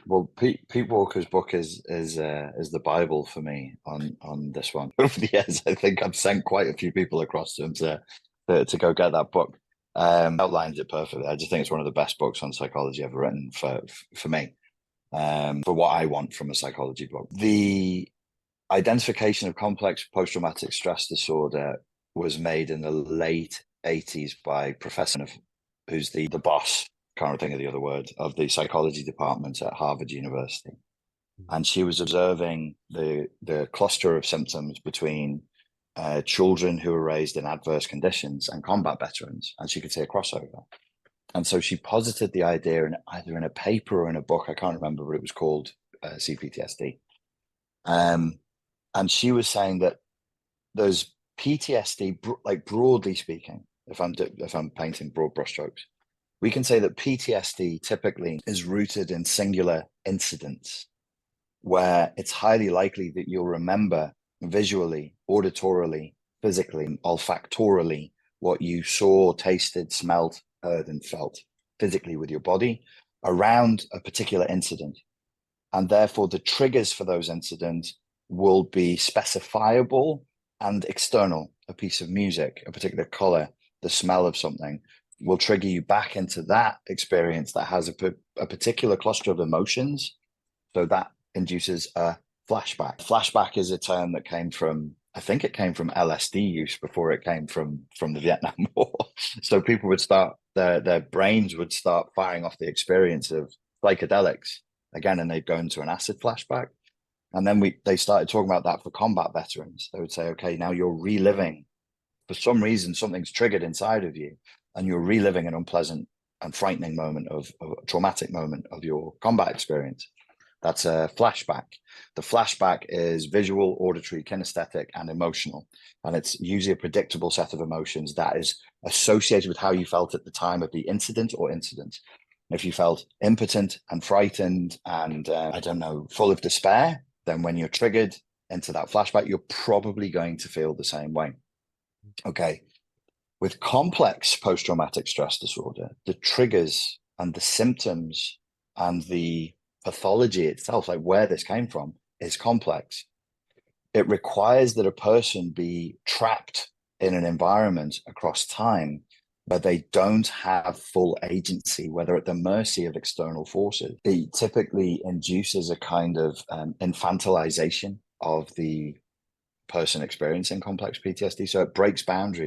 Well, Pete Walker's book is the Bible for me on this one. Over the years, I think I've sent quite a few people across to him to go get that book. Outlines it perfectly. I just think it's one of the best books on psychology ever written for me. For what I want from a psychology book. The identification of complex post-traumatic stress disorder was made in the late 80s by Professor, who's the boss, can't think of the other word, of the psychology department at Harvard University. And she was observing the cluster of symptoms between children who were raised in adverse conditions and combat veterans, and she could see a crossover. And so she posited the idea in either in a paper or in a book, I can't remember, but it was called C-PTSD. And she was saying that there's PTSD, like broadly speaking, if I'm painting broad brushstrokes, we can say that PTSD typically is rooted in singular incidents where it's highly likely that you'll remember visually, auditorily, physically, olfactorily what you saw, tasted, smelled, heard, and felt physically with your body around a particular incident. And therefore, the triggers for those incidents will be specifiable and external. A piece of music, a particular color, the smell of something will trigger you back into that experience that has a particular cluster of emotions. So that induces a flashback. Flashback is a term that came from, I think it came from LSD use before it came from the Vietnam War. So people would start, their brains would start firing off the experience of psychedelics again, and they'd go into an acid flashback. And then they started talking about that for combat veterans. They would say, okay, now you're reliving, for some reason, something's triggered inside of you, and you're reliving an unpleasant and frightening moment of a traumatic moment of your combat experience. That's a flashback. The flashback is visual, auditory, kinesthetic, and emotional. And it's usually a predictable set of emotions that is associated with how you felt at the time of the incident or incidents. If you felt impotent and frightened and, I don't know, full of despair, then when you're triggered into that flashback, you're probably going to feel the same way. Okay. With complex post-traumatic stress disorder, the triggers and the symptoms and the pathology itself, like where this came from, is complex. It requires that a person be trapped in an environment across time where they don't have full agency, where they're at the mercy of external forces. It typically induces a kind of infantilization of the person experiencing complex PTSD. So it breaks boundaries.